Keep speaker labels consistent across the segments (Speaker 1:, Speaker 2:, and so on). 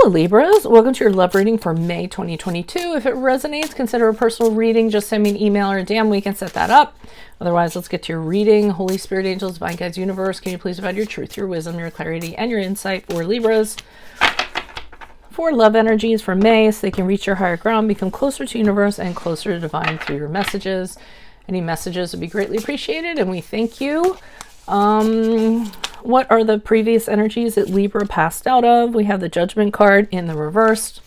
Speaker 1: Hello Libras, welcome to your love reading for May 2022. If it resonates, consider a personal reading. Just send me an email or a DM, we can set that up. Otherwise, let's get to your reading. Holy Spirit, angels, divine guides, universe, can you please provide your truth, your wisdom, your clarity, and your insight for Libras? For love energies for May, so they can reach your higher ground, become closer to universe and closer to divine through your messages. Any messages would be greatly appreciated, and we thank you. What are the previous energies that Libra passed out of? We have the Judgment card in the reverse.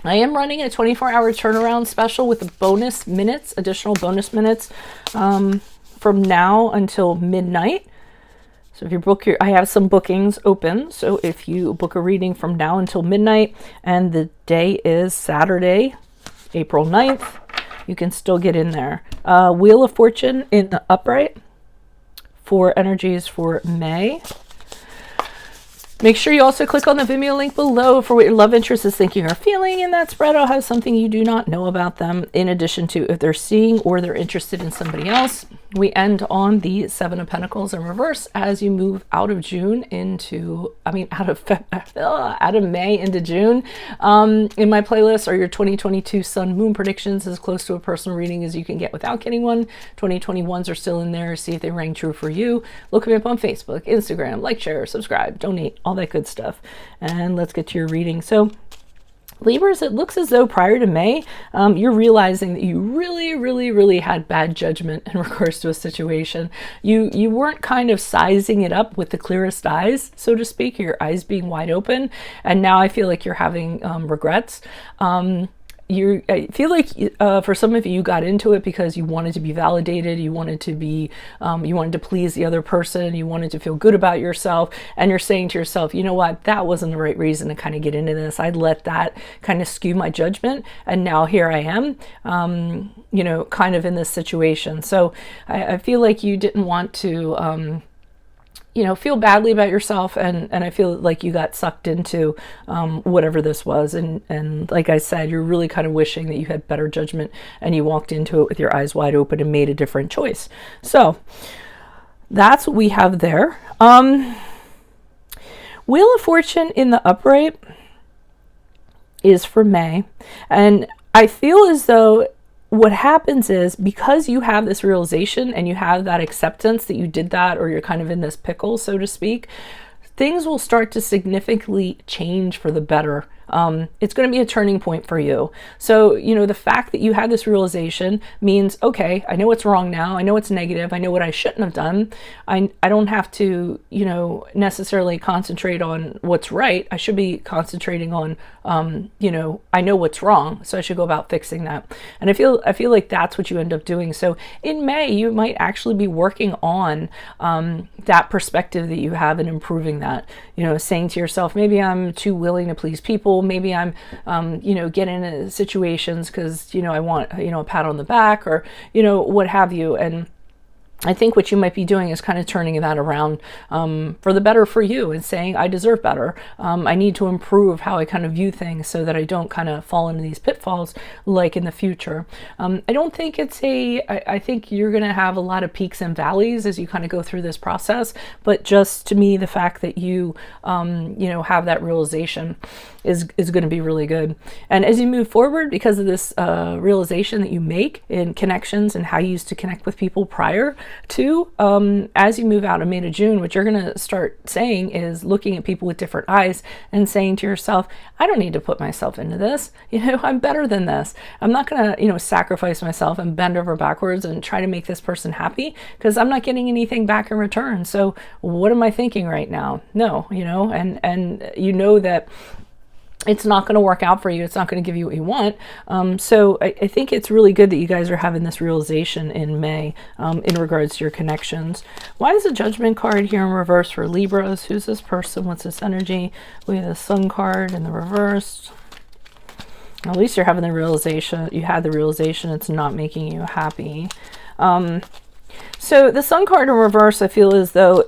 Speaker 1: I am running a 24-hour turnaround special with the bonus minutes, additional bonus minutes from now until midnight. So if you book I have some bookings open. So if you book a reading from now until midnight and the day is Saturday, April 9th, you can still get in there. Wheel of Fortune in the upright for energies for May. Make sure you also click on the Vimeo link below for what your love interest is thinking or feeling. In that spread, I'll have something you do not know about them, in addition to if they're seeing or they're interested in somebody else. We end on the Seven of Pentacles in reverse as you move out of June into, out of May into June. In my playlist are your 2022 Sun Moon predictions, as close to a personal reading as you can get without getting one. 2021s are still in there. See if they rang true for you. Look me up on Facebook, Instagram, like, share, subscribe, donate, all that good stuff. And let's get to your reading. So Libras, it looks as though prior to May, you're realizing that you really had bad judgment in regards to a situation. You weren't kind of sizing it up with the clearest eyes, so to speak, your eyes being wide open. And now I feel like you're having regrets. I feel like for some of you, you got into it because you wanted to be validated, you wanted to please the other person, you wanted to feel good about yourself, and you're saying to yourself, you know what, that wasn't the right reason to kind of get into this. I'd let that kind of skew my judgment, and now here I am, kind of in this situation. So I feel like you didn't want to feel badly about yourself, and I feel like you got sucked into whatever this was, and like I said, you're really kind of wishing that you had better judgment and you walked into it with your eyes wide open and made a different choice. So that's what we have there. Wheel of Fortune in the upright is for May, and I feel as though what happens is, because you have this realization and you have that acceptance that you did that, or you're kind of in this pickle, so to speak, things will start to significantly change for the better. It's going to be a turning point for you. So, the fact that you had this realization means, okay, I know what's wrong now. I know it's negative. I know what I shouldn't have done. I don't have to, necessarily concentrate on what's right. I should be concentrating on, I know what's wrong, so I should go about fixing that. And I feel like that's what you end up doing. So in May, you might actually be working on that perspective that you have and improving that, saying to yourself, maybe I'm too willing to please people. Maybe I'm, getting into situations because, I want, a pat on the back, or, what have you. And I think what you might be doing is kind of turning that around for the better for you, and saying, I deserve better. I need to improve how I kind of view things so that I don't kind of fall into these pitfalls like in the future. I don't think I think you're going to have a lot of peaks and valleys as you kind of go through this process. But just to me, the fact that you, have that realization is going to be really good. And as you move forward, because of this realization that you make in connections and how you used to connect with people prior to, as you move out of May to June, what you're going to start saying is looking at people with different eyes and saying to yourself, I don't need to put myself into this. I'm better than this. I'm not going to, sacrifice myself and bend over backwards and try to make this person happy, because I'm not getting anything back in return. So what am I thinking right now? No, and that it's not going to work out for you. It's not going to give you what you want. So I think it's really good that you guys are having this realization in May in regards to your connections. Why is the Judgment card here in reverse for Libras? Who's this person? What's this energy? We have the Sun card in the reverse. At least you're having the realization. You had the realization it's not making you happy. So the Sun card in reverse, I feel as though,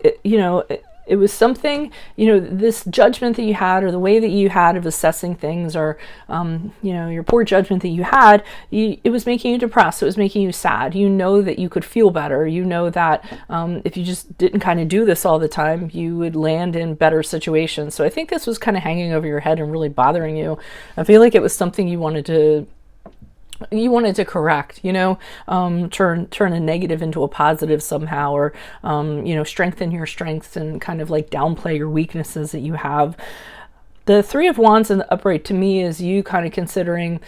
Speaker 1: it was something, you know, this judgment that you had, or the way that you had of assessing things, or, you know, your poor judgment that you had, it was making you depressed. It was making you sad. You know that you could feel better. You know that if you just didn't kind of do this all the time, you would land in better situations. So I think this was kind of hanging over your head and really bothering you. I feel like it was something you wanted to correct, you know, turn a negative into a positive somehow, or, you know, strengthen your strengths and kind of like downplay your weaknesses that you have. The Three of Wands in the upright to me is you kind of considering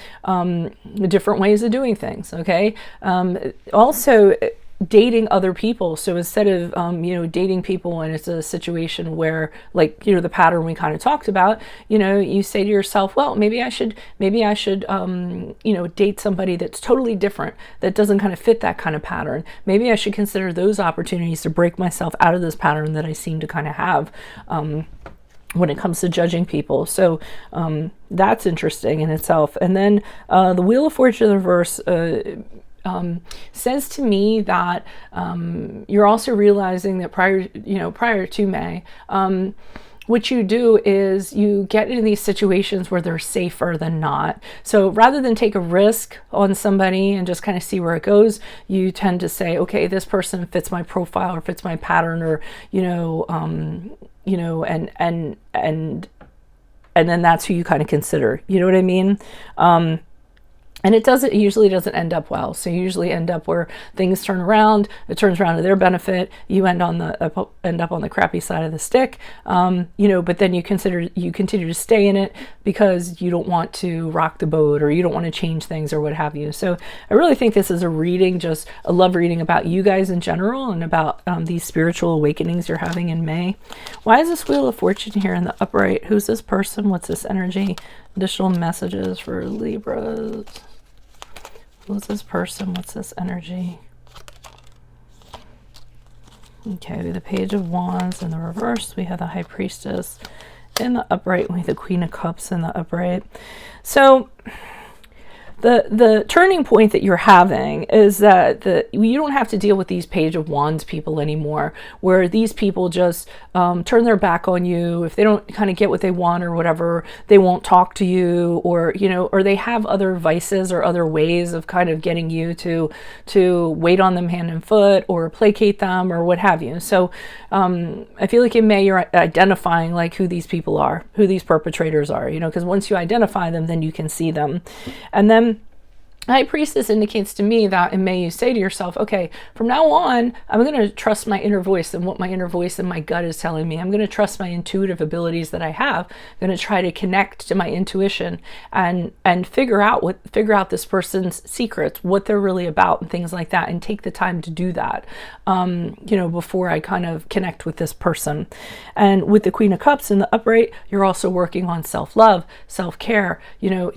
Speaker 1: different ways of doing things, okay? Also, dating other people. So instead of, you know, dating people and it's a situation where, like, you know, the pattern we kind of talked about, you know, you say to yourself, well, maybe I should, you know, date somebody that's totally different, that doesn't kind of fit that kind of pattern. Maybe I should consider those opportunities to break myself out of this pattern that I seem to kind of have, when it comes to judging people. So that's interesting in itself. And then the Wheel of Fortune in the reverse says to me that you're also realizing that prior to May, what you do is you get into these situations where they're safer than not. So rather than take a risk on somebody and just kind of see where it goes, you tend to say, okay, this person fits my profile or fits my pattern, or, and then that's who you kind of consider, you know what I mean? And it usually doesn't end up well. So you usually end up where things turn around, it turns around to their benefit. You end up on the crappy side of the stick, but then you continue to stay in it because you don't want to rock the boat, or you don't want to change things, or what have you. So I really think this is a reading, just a love reading about you guys in general, and about these spiritual awakenings you're having in May. Why is this Wheel of Fortune here in the upright? Who's this person? What's this energy? Additional messages for Libras. Who's this person? What's this energy? Okay, the Page of Wands in the reverse. We have the High Priestess in the upright. We have the Queen of Cups in the upright. So the turning point that you're having is that you don't have to deal with these Page of Wands people anymore, where these people just turn their back on you. If they don't kind of get what they want or whatever, they won't talk to you, or they have other vices or other ways of kind of getting you to wait on them hand and foot, or placate them, or what have you. So I feel like in May you're identifying like who these people are, who these perpetrators are, because once you identify them, then you can see them. And then High Priestess indicates to me that in May you say to yourself, okay, from now on, I'm going to trust my inner voice and what my inner voice and my gut is telling me. I'm going to trust my intuitive abilities that I have. I'm going to try to connect to my intuition and figure out this person's secrets, what they're really about, and things like that, and take the time to do that, before I kind of connect with this person. And with the Queen of Cups in the upright, you're also working on self-love, self-care,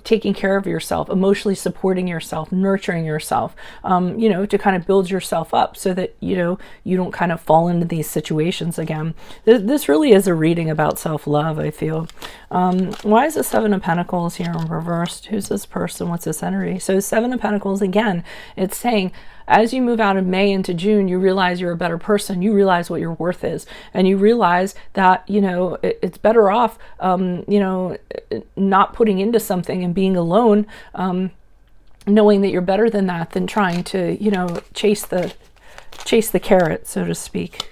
Speaker 1: taking care of yourself, emotionally supporting yourself, nurturing yourself, to kind of build yourself up so that, you don't kind of fall into these situations again. This really is a reading about self-love, I feel. Why is the Seven of Pentacles here in reversed? Who's this person? What's this energy? So Seven of Pentacles, again, it's saying, as you move out of May into June, you realize you're a better person. You realize what your worth is. And you realize that, it's better off, not putting into something and being alone, knowing that you're better than that, than trying to, chase the carrot, so to speak.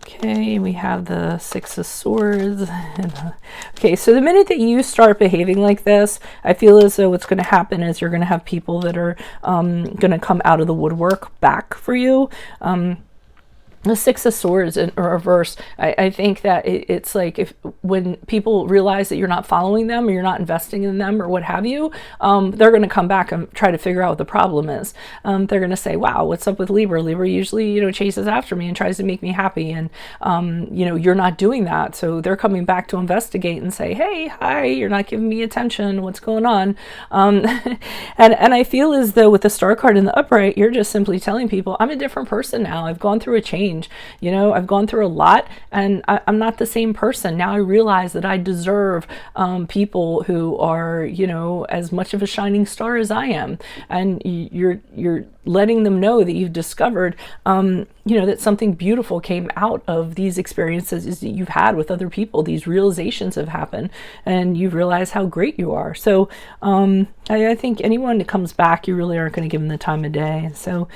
Speaker 1: Okay, we have the Six of Swords. Okay, so the minute that you start behaving like this, I feel as though what's going to happen is you're going to have people that are going to come out of the woodwork back for you. The Six of Swords in reverse, I think that it's like when people realize that you're not following them, or you're not investing in them, or what have you, they're going to come back and try to figure out what the problem is. They're going to say, wow, what's up with Libra? Libra usually, chases after me and tries to make me happy. And, you're not doing that. So they're coming back to investigate and say, hey, hi, you're not giving me attention. What's going on? And I feel as though with the Star card in the upright, you're just simply telling people, I'm a different person now. I've gone through a change. change. You know, I've gone through a lot, and I'm not the same person. Now I realize that I deserve people who are, you know, as much of a shining star as I am. And you're letting them know that you've discovered, you know, that something beautiful came out of these experiences that you've had with other people. These realizations have happened, and you've realized how great you are. So I think anyone that comes back, you really aren't going to give them the time of day. So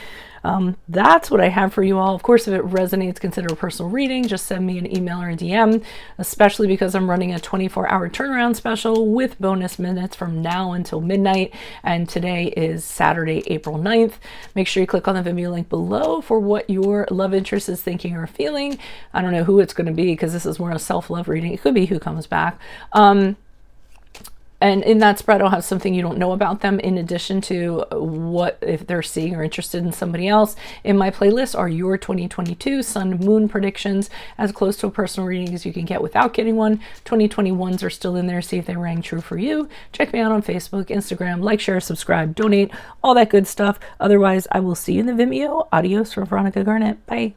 Speaker 1: that's what I have for you all. Of course, if it resonates, consider a personal reading. Just send me an email or a DM, especially because I'm running a 24-hour turnaround special with bonus minutes from now until midnight. And today is Saturday, April 9th. Make sure you click on the Vimeo link below for what your love interest is thinking or feeling. I don't know who it's going to be, because this is more a self-love reading. It could be who comes back. And in that spread, I'll have something you don't know about them in addition to what if they're seeing or interested in somebody else. In my playlist are your 2022 sun moon predictions, as close to a personal reading as you can get without getting one. 2021s are still in there. See if they rang true for you. Check me out on Facebook, Instagram, like, share, subscribe, donate, all that good stuff. Otherwise, I will see you in the Vimeo. Adios from Veronica Garnett. Bye.